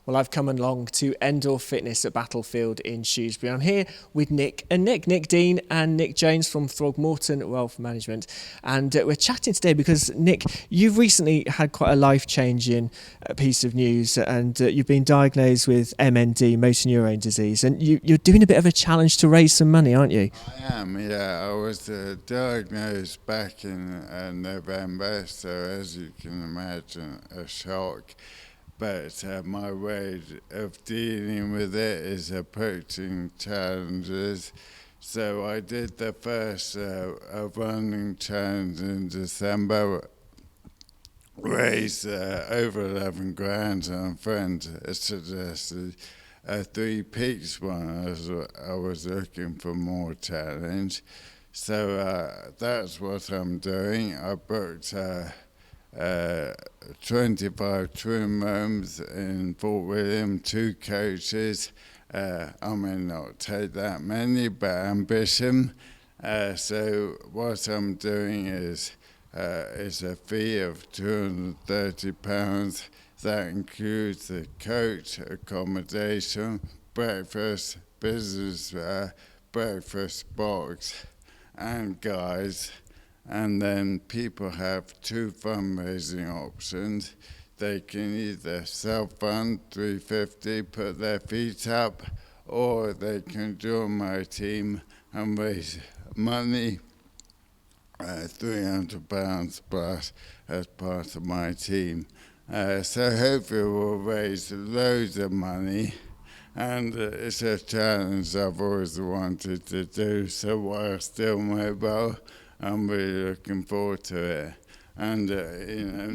Well, I've come along to Endor Fitness at Battlefield in Shrewsbury. I'm here with Nick Dean and Nick Jones from Throgmorton Wealth Management. And we're chatting today because, Nick, you've recently had quite a life-changing piece of news, and you've been diagnosed with MND, motor neurone disease, and you're doing a bit of a challenge to raise some money, aren't you? I am, yeah. I was diagnosed back in November, so as you can imagine, a shock. But my way of dealing with it is approaching challenges. So I did the first running challenge in December, raised over 11 grand, and a friend suggested a Three Peaks one as I was looking for more challenge. So that's what I'm doing. I booked 25 trim rooms in Fort William, 2 coaches. I may not take that many, but ambition. So what I'm doing is a fee of £230. That includes the coach, accommodation, breakfast, business breakfast box, and guides. And then people have 2 fundraising options. They can either self-fund £350, put their feet up, or they can join my team and raise money, £300 plus, as part of my team. So hopefully we'll raise loads of money, and it's a challenge I've always wanted to do, so while still mobile, I'm really looking forward to it. And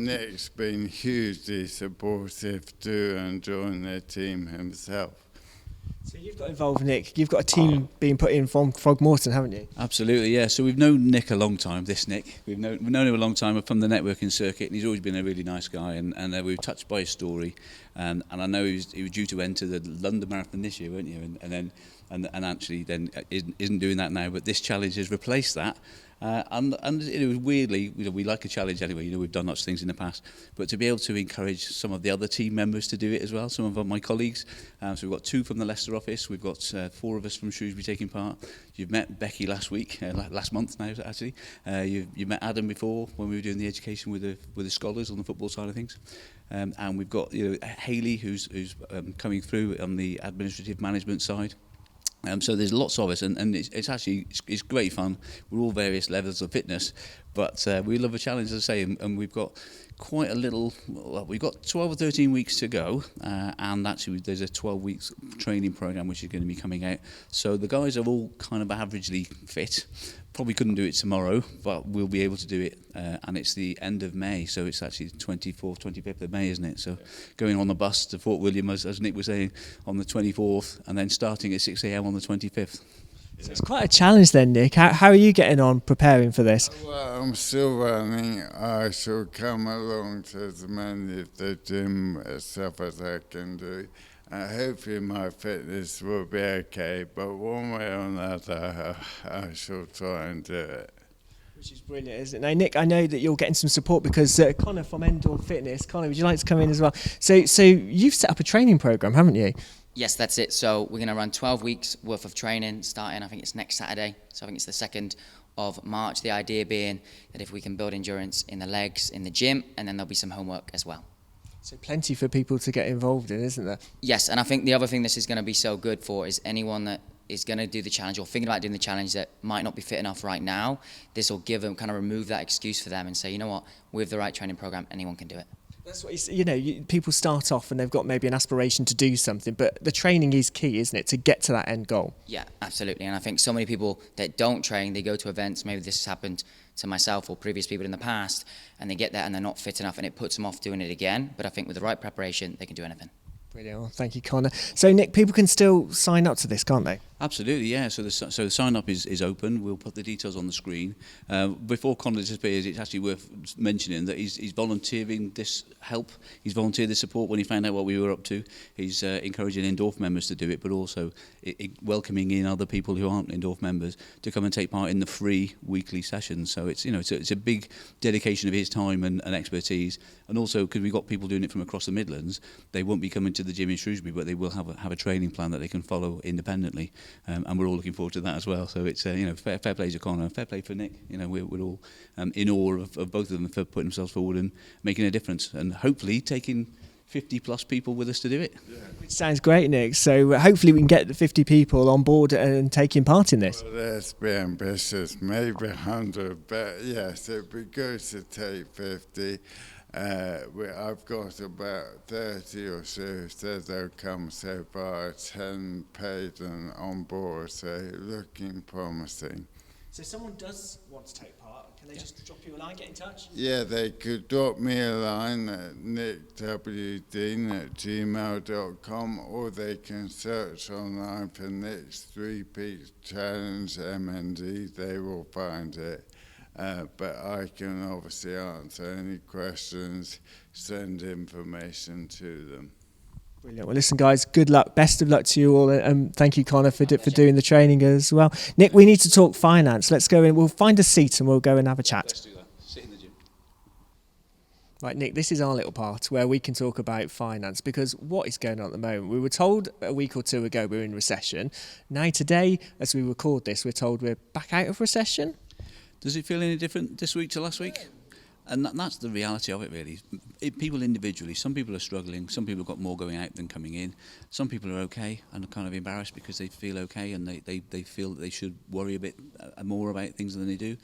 Nick's been hugely supportive too, and joined the team himself. So you've got involved, Nick. You've got a team being put in from Throgmorton, haven't you? Absolutely, yeah. So we've known Nick a long time. This Nick, we've known him a long time from the networking circuit, and he's always been a really nice guy. And we were touched by his story, and I know he was due to enter the London Marathon this year, weren't you? And actually then isn't doing that now. But this challenge has replaced that. And it was weirdly, we like a challenge anyway. We've done lots of things in the past, but to be able to encourage some of the other team members to do it as well, some of my colleagues. So we've got 2 from the Leicester office. We've got 4 of us from Shrewsbury taking part. You've met Becky last month now actually. You met Adam before when we were doing the education with the scholars on the football side of things. And we've got Hayley who's coming through on the administrative management side. So there's lots of us, and it's actually great fun. We're all various levels of fitness, but we love a challenge, as I say, and we've got quite a little. Well, we've got 12 or 13 weeks to go, and actually there's a 12 weeks training program which is going to be coming out. So the guys are all kind of averagely fit. Probably couldn't do it tomorrow, but we'll be able to do it, and it's the end of May, so it's actually the 24th, 25th of May, isn't it? So going on the bus to Fort William, as Nick was saying, on the 24th, and then starting at 6 a.m. on the 25th. So it's quite a challenge then, Nick. How are you getting on preparing for this? Well, I'm still running. I shall come along to as many of the gym stuff as I can do. Hopefully my fitness will be okay, but one way or another, I shall try and do it. Which is brilliant, isn't it? Now, Nick, I know that you're getting some support because Connor from Endor Fitness. Connor, would you like to come in as well? So you've set up a training program, haven't you? Yes, that's it. So we're going to run 12 weeks worth of training starting, I think it's next Saturday. So I think it's the 2nd of March. The idea being that if we can build endurance in the legs, in the gym, and then there'll be some homework as well. So plenty for people to get involved in, isn't there? Yes, and I think the other thing this is going to be so good for is anyone that is going to do the challenge or thinking about doing the challenge that might not be fit enough right now. This will give them, kind of remove that excuse for them and say, you know what, with the right training program, anyone can do it. That's what people start off and they've got maybe an aspiration to do something, but the training is key, isn't it, to get to that end goal? Yeah, absolutely. And I think so many people that don't train, they go to events, maybe this has happened to myself or previous people in the past, and they get there and they're not fit enough and it puts them off doing it again. But I think with the right preparation, they can do anything. Brilliant. Well, thank you, Connor. So, Nick, people can still sign up to this, can't they? Absolutely, yeah. So the sign up is open. We'll put the details on the screen. Before Conor disappears, it's actually worth mentioning that he's volunteering this help. He's volunteered this support when he found out what we were up to. He's encouraging Indorf members to do it, but also welcoming in other people who aren't Indorf members to come and take part in the free weekly sessions. So it's it's a big dedication of his time and expertise. And also, because we've got people doing it from across the Midlands, they won't be coming to the gym in Shrewsbury, but they will have a training plan that they can follow independently. And we're all looking forward to that as well. So it's fair play to Conor, fair play for Nick. We're all in awe of both of them for putting themselves forward and making a difference, and hopefully taking 50 plus people with us to do it. Yeah. Which sounds great, Nick. So hopefully we can get the 50 people on board and taking part in this. Well, let's be ambitious, maybe 100, but yes, it'd be good to take 50. I've got about 30 or so said they'll come so far, 10 paid and on board, so looking promising. So if someone does want to take part, can they just drop you a line, get in touch? Yeah, they could drop me a line at nickWdean@gmail.com, or they can search online for Nick's 3 Peaks Challenge MND, they will find it. But I can obviously answer any questions, send information to them. Brilliant. Well, listen, guys, good luck. Best of luck to you all. And thank you, Conor, for doing the training as well. Nick, we need to talk finance. Let's go in. We'll find a seat and we'll go and have a chat. Let's do that. Sit in the gym. Right, Nick, this is our little part where we can talk about finance, because what is going on at the moment? We were told a week or two ago we were in recession. Now today, as we record this, we're told we're back out of recession. Does it feel any different this week to last week? And that's the reality of it, really. People individually, some people are struggling, some people have got more going out than coming in. Some people are okay and are kind of embarrassed because they feel okay and they feel that they should worry a bit more about things than they do.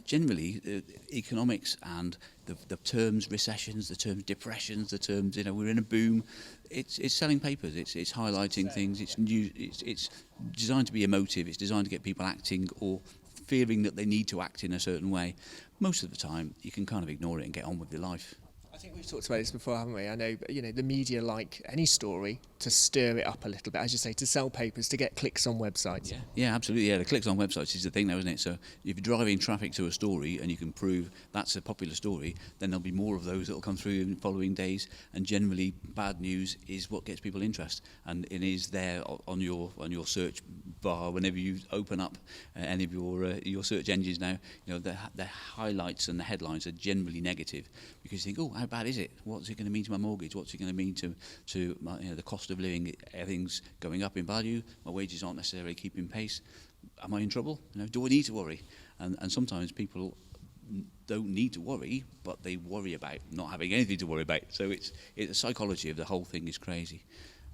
Generally, economics and the terms recessions, the terms depressions, the terms, we're in a boom. It's selling papers, it's highlighting things, it's designed to be emotive, it's designed to get people acting or feeling that they need to act in a certain way. Most of the time, you can kind of ignore it and get on with your life. I think we've talked about this before, haven't we? I know, the media like any story to stir it up a little bit, as you say, to sell papers, to get clicks on websites. Yeah, absolutely. Yeah, the clicks on websites is the thing now, isn't it? So if you're driving traffic to a story and you can prove that's a popular story, then there'll be more of those that will come through in the following days. And generally, bad news is what gets people interest, and it is there on your search bar whenever you open up any of your search engines now. The highlights and the headlines are generally negative because you think, oh, how bad is it? What's it going to mean to my mortgage? What's it going to mean to my, the cost of living? Everything's going up in value. My wages aren't necessarily keeping pace. Am I in trouble? Do I need to worry? And sometimes people don't need to worry, but they worry about not having anything to worry about. So the psychology of the whole thing is crazy.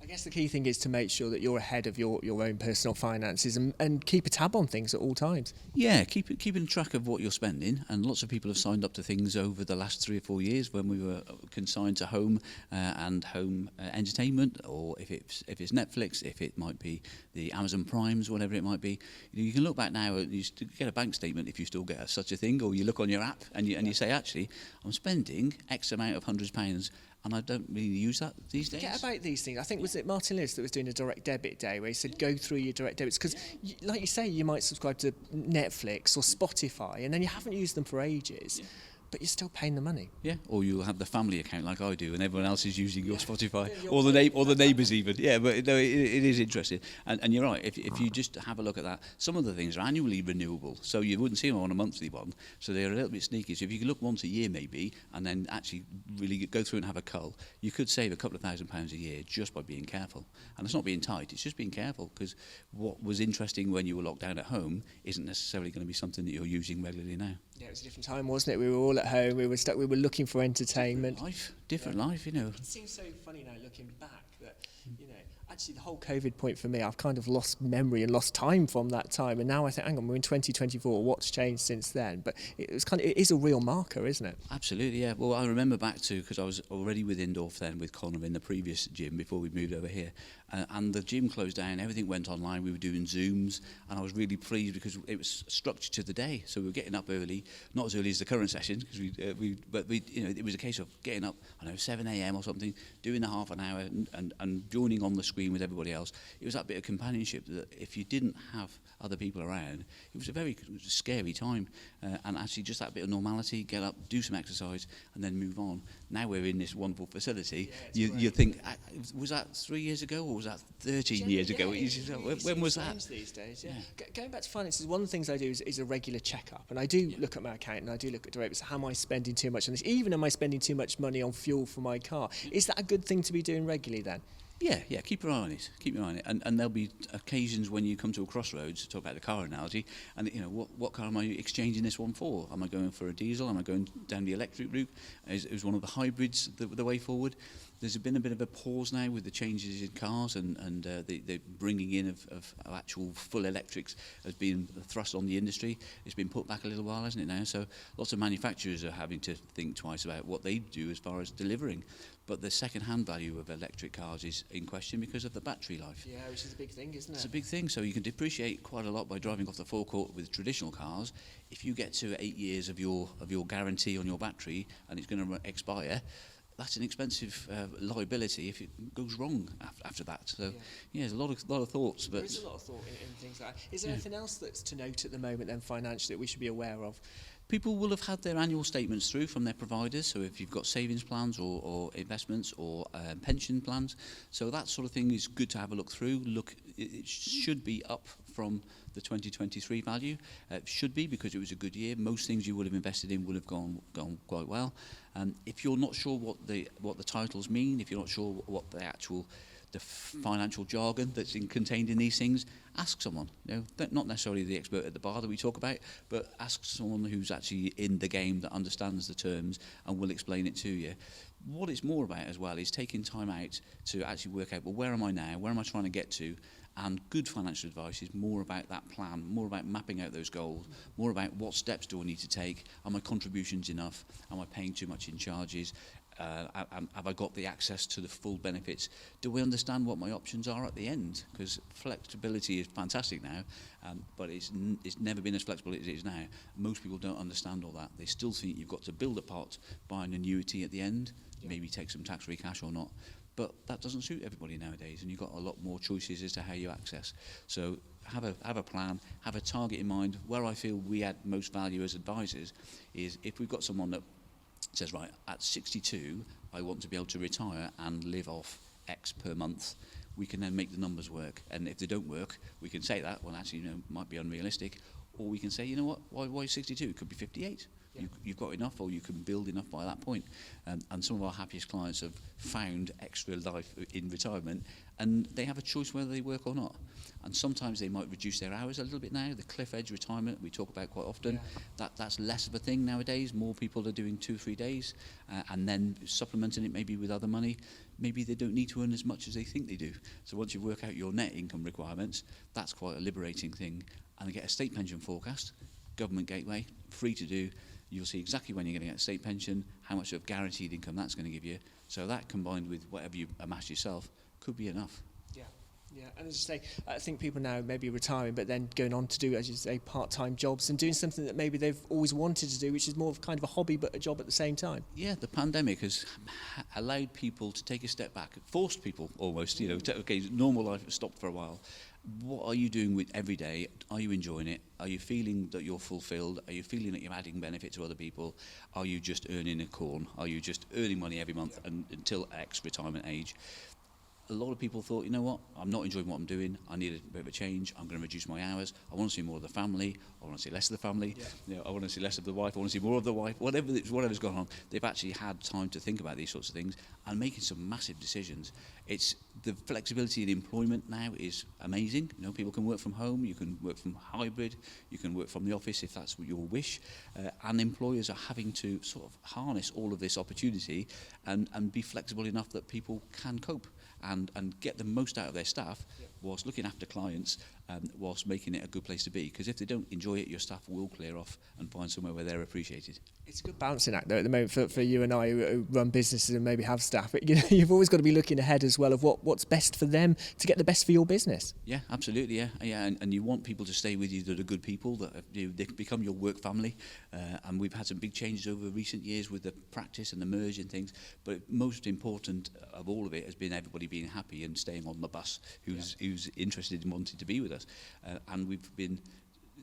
I guess the key thing is to make sure that you're ahead of your own personal finances and keep a tab on things at all times. Yeah, keeping track of what you're spending, and lots of people have signed up to things over the last 3 or 4 years when we were consigned to home and home entertainment, or if it's Netflix, if it might be the Amazon Primes, whatever it might be. You can look back now, you get a bank statement if you still get such a thing, or you look on your app and you say, actually, I'm spending X amount of £100 and I don't really use that these days. Forget about these things. I think, was it Martin Lewis that was doing a direct debit day where he said go through your direct debits? Because, like you say, you might subscribe to Netflix or Spotify and then you haven't used them for ages. Yeah. But you're still paying the money. Yeah, or you'll have the family account like I do, and everyone else is using your Spotify, or the neighbours even. Yeah, but no, it is interesting. And you're right. If you just have a look at that, some of the things are annually renewable, so you wouldn't see them on a monthly one. So they're a little bit sneaky. So if you could look once a year maybe, and then actually really go through and have a cull, you could save a couple of £1,000 a year just by being careful. And it's not being tight; it's just being careful, because what was interesting when you were locked down at home isn't necessarily going to be something that you're using regularly now. Yeah, it was a different time, wasn't it? We were all at home, we were stuck, we were looking for entertainment. Different life. It seems so funny now looking back that, actually the whole COVID point for me, I've kind of lost memory and lost time from that time. And now I think, hang on, we're in 2024, what's changed since then? But it is a real marker, isn't it? Absolutely, yeah. Well, I remember back to, because I was already with Indorf then with Conor in the previous gym before we moved over here. and the gym closed down, everything went online, we were doing Zooms, and I was really pleased because it was structured to the day, so we were getting up early, not as early as the current session, because it was a case of getting up, 7 a.m. or something, doing a half an hour and joining on the screen with everybody else. It was that bit of companionship that if you didn't have other people around, it was a scary time, and actually just that bit of normality, get up, do some exercise, and then move on. Now we're in this wonderful facility. You think, was that 3 years ago or was that 13 years ago? When was that? These days, yeah. Going back to finances, one of the things I do is a regular check-up, and I do look at my account and I do look at directors. How am I spending too much on this? Even am I spending too much money on fuel for my car? Is that a good thing to be doing regularly then? Yeah, keep your eye on it. Keep your eye on it. And there'll be occasions when you come to a crossroads, to talk about the car analogy, and what car am I exchanging this one for? Am I going for a diesel? Am I going down the electric route? Is one of the hybrids the way forward? There's been a bit of a pause now with the changes in cars and the bringing in of actual full electrics has been thrust on the industry. It's been put back a little while, hasn't it now? So lots of manufacturers are having to think twice about what they do as far as delivering. But the second-hand value of electric cars is in question because of the battery life. Yeah, which is a big thing, isn't it? It's a big thing. So you can depreciate quite a lot by driving off the forecourt with traditional cars. If you get to 8 years of your guarantee on your battery and it's going to expire, that's an expensive liability if it goes wrong after that. So there's a lot of thoughts. But there is a lot of thought in things like that. Is there anything else that's to note at the moment then financially that we should be aware of? People will have had their annual statements through from their providers, so if you've got savings plans or investments or pension plans, so that sort of thing is good to have a look through. It should be up from the 2023 value. It should be, because it was a good year. Most things you would have invested in would have gone quite well. If you're not sure what the titles mean, if you're not sure what the financial jargon that's contained in these things, ask someone. Not necessarily the expert at the bar that we talk about, but ask someone who's actually in the game that understands the terms and will explain it to you. What it's more about as well is taking time out to actually work out, well, where am I now? Where am I trying to get to? And good financial advice is more about that plan, more about mapping out those goals, more about what steps do I need to take? Are my contributions enough? Am I paying too much in charges? Have I got the access to the full benefits? Do we understand what my options are at the end? Because flexibility is fantastic now, but it's never been as flexible as it is now. Most people don't understand all that. They still think you've got to build a pot, buy an annuity at the end, maybe take some tax-free cash or not. But that doesn't suit everybody nowadays, and you've got a lot more choices as to how you access. So have a plan, have a target in mind. Where I feel we add most value as advisors is if we've got someone that says, right, at 62, I want to be able to retire and live off X per month, we can then make the numbers work. And if they don't work, we can say that, well, actually, might be unrealistic. Or we can say, you know what, why 62? It could be 58. Yeah. You've got enough, or you can build enough by that point. And some of our happiest clients have found extra life in retirement, and they have a choice whether they work or not. And sometimes they might reduce their hours a little bit now. The cliff edge retirement we talk about quite often, that's less of a thing nowadays. More people are doing 2-3 days and then supplementing it maybe with other money. Maybe they don't need to earn as much as they think they do. So once you work out your net income requirements, that's quite a liberating thing. And they get a state pension forecast, government gateway, free to do. You'll see exactly when you're going to get a state pension, how much of guaranteed income that's going to give you. So that combined with whatever you amass yourself could be enough. Yeah, and as you say, I think people now maybe retiring, but then going on to do, as you say, part-time jobs and doing something that maybe they've always wanted to do, which is more of kind of a hobby but a job at the same time. Yeah, the pandemic has allowed people to take a step back, forced people almost, normal life stopped for a while. What are you doing with every day? Are you enjoying it? Are you feeling that you're fulfilled? Are you feeling that you're adding benefit to other people? Are you just earning a corn? Are you just earning money every month until X retirement age? A lot of people thought, you know what, I'm not enjoying what I'm doing, I need a bit of a change, I'm going to reduce my hours, I want to see more of the family, I want to see less of the family, I want to see less of the wife, I want to see more of the wife, whatever's gone on. They've actually had time to think about these sorts of things and making some massive decisions. It's the flexibility in employment now is amazing. People can work from home, you can work from hybrid, you can work from the office if that's your wish, and employers are having to sort of harness all of this opportunity and be flexible enough that people can cope. and get the most out of their staff whilst looking after clients, whilst making it a good place to be. Because if they don't enjoy it, your staff will clear off and find somewhere where they're appreciated. It's a good balancing act, though, at the moment for you and I who run businesses and maybe have staff. But, you've always got to be looking ahead as well of what's best for them to get the best for your business. Yeah, absolutely, yeah. And you want people to stay with you that are good people, that they become your work family. And we've had some big changes over recent years with the practice and the merge and things. But most important of all of it has been everybody being happy and staying on the bus who's interested in wanting to be with us. And we've been...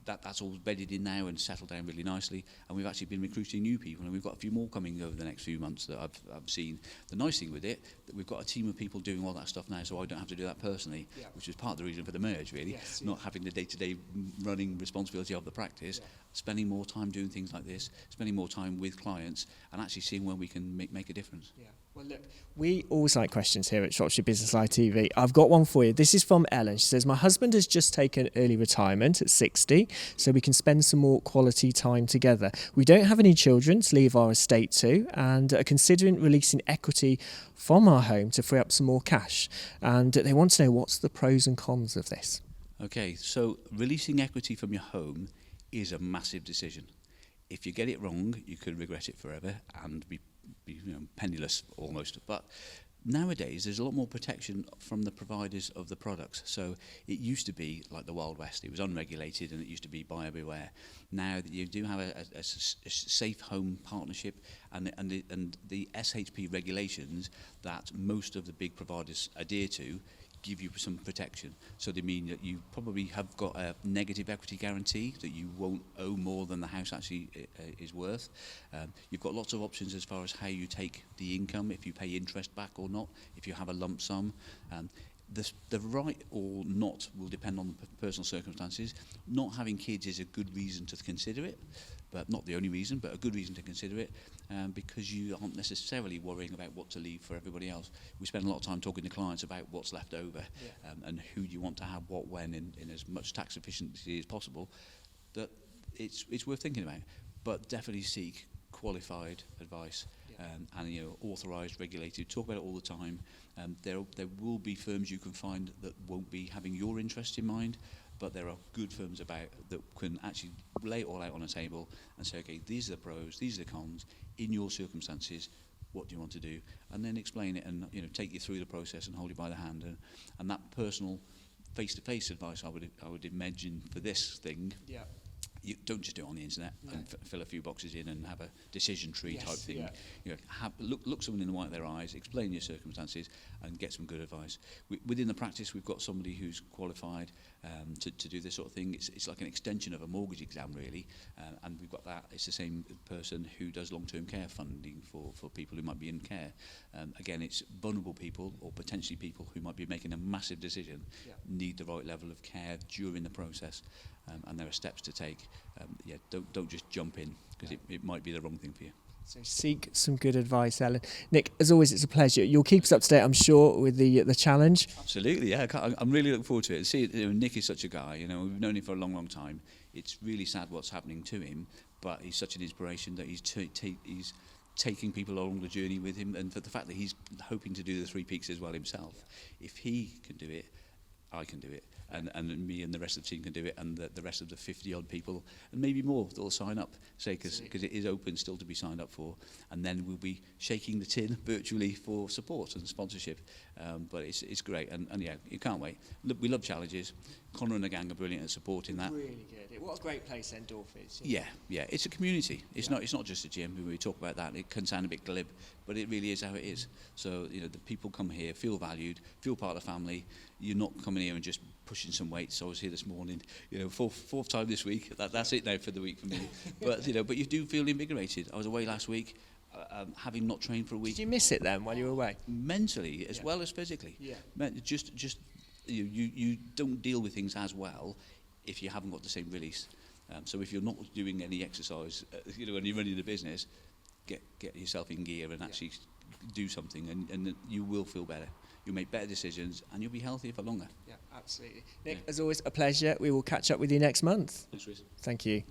That's all bedded in now and settled down really nicely, and we've actually been recruiting new people, and we've got a few more coming over the next few months that I've seen. The nice thing with it, that we've got a team of people doing all that stuff now, so I don't have to do that personally, which is part of the reason for the merge, really. Not having the day-to-day running responsibility of the practice, spending more time doing things like this, spending more time with clients, and actually seeing where we can make a difference. Well, look, we always like questions here at Shropshire Business Live TV. I've got one for you. This is from Ellen. She says, my husband has just taken early retirement at 60, so we can spend some more quality time together. We don't have any children to leave our estate to, and are considering releasing equity from our home to free up some more cash. And they want to know what's the pros and cons of this. Okay, so releasing equity from your home is a massive decision. If you get it wrong, you could regret it forever and be penniless almost. But nowadays there's a lot more protection from the providers of the products. So it used to be like the Wild West. It was unregulated and it used to be buyer beware. Now you do have a safe home partnership and the SHP regulations that most of the big providers adhere to give you some protection. So they mean that you probably have got a negative equity guarantee, that you won't owe more than the house actually is worth. You've got lots of options as far as how you take the income, if you pay interest back or not, if you have a lump sum. The right or not will depend on the personal circumstances. Not having kids is a good reason to consider it, but not the only reason, but a good reason to consider it, because you aren't necessarily worrying about what to leave for everybody else. We spend a lot of time talking to clients about what's left over, and who you want to have what when in as much tax efficiency as possible. That it's worth thinking about, but definitely seek qualified advice. And authorised, regulated. Talk about it all the time. There will be firms you can find that won't be having your interest in mind, but there are good firms about that can actually lay it all out on a table and say, okay, these are the pros, these are the cons. In your circumstances, what do you want to do? And then explain it and take you through the process and hold you by the hand. And that personal, face-to-face advice, I would imagine for this thing. You don't just do it on the internet and fill a few boxes in and have a decision tree type thing. Look someone in the white of their eyes, explain your circumstances, and get some good advice. Within the practice, we've got somebody who's qualified to do this sort of thing. It's like an extension of a mortgage exam, really. And we've got that. It's the same person who does long-term care funding for people who might be in care. Again, it's vulnerable people or potentially people who might be making a massive decision, need the right level of care during the process. And there are steps to take. Don't just jump in, because it might be the wrong thing for you. So seek some good advice, Ellen. Nick, as always, it's a pleasure. You'll keep us up to date, I'm sure, with the challenge. Absolutely, yeah. I'm really looking forward to it. See, Nick is such a guy. We've known him for a long, long time. It's really sad what's happening to him, but he's such an inspiration that he's taking people along the journey with him, and for the fact that he's hoping to do the 3 peaks as well himself. If he can do it, I can do it, and me and the rest of the team can do it, and the rest of the 50-odd people, and maybe more, that'll sign up, because it is open still to be signed up for, and then we'll be shaking the tin virtually for support and sponsorship. But it's great, and yeah, you can't wait. We love challenges. Connor and the gang are brilliant at supporting that. Really good. What a great place Endorf is. Yeah, it's a community. It's not just a gym. When we talk about that, it can sound a bit glib, but it really is how it is. So the people come here, feel valued, feel part of the family. You're not coming here and just pushing some weights. I was here this morning, fourth time this week. That's it now for the week for me. But you do feel invigorated. I was away last week, having not trained for a week. Did you miss it then while you were away? Mentally as well as physically. Just you don't deal with things as well if you haven't got the same release. So if you're not doing any exercise, when you're running the business, get yourself in gear and actually do something, and you will feel better. You'll make better decisions and you'll be healthier for longer. Yeah, absolutely. Nick, as always, a pleasure. We will catch up with you next month. Thanks, Chris. Thank you.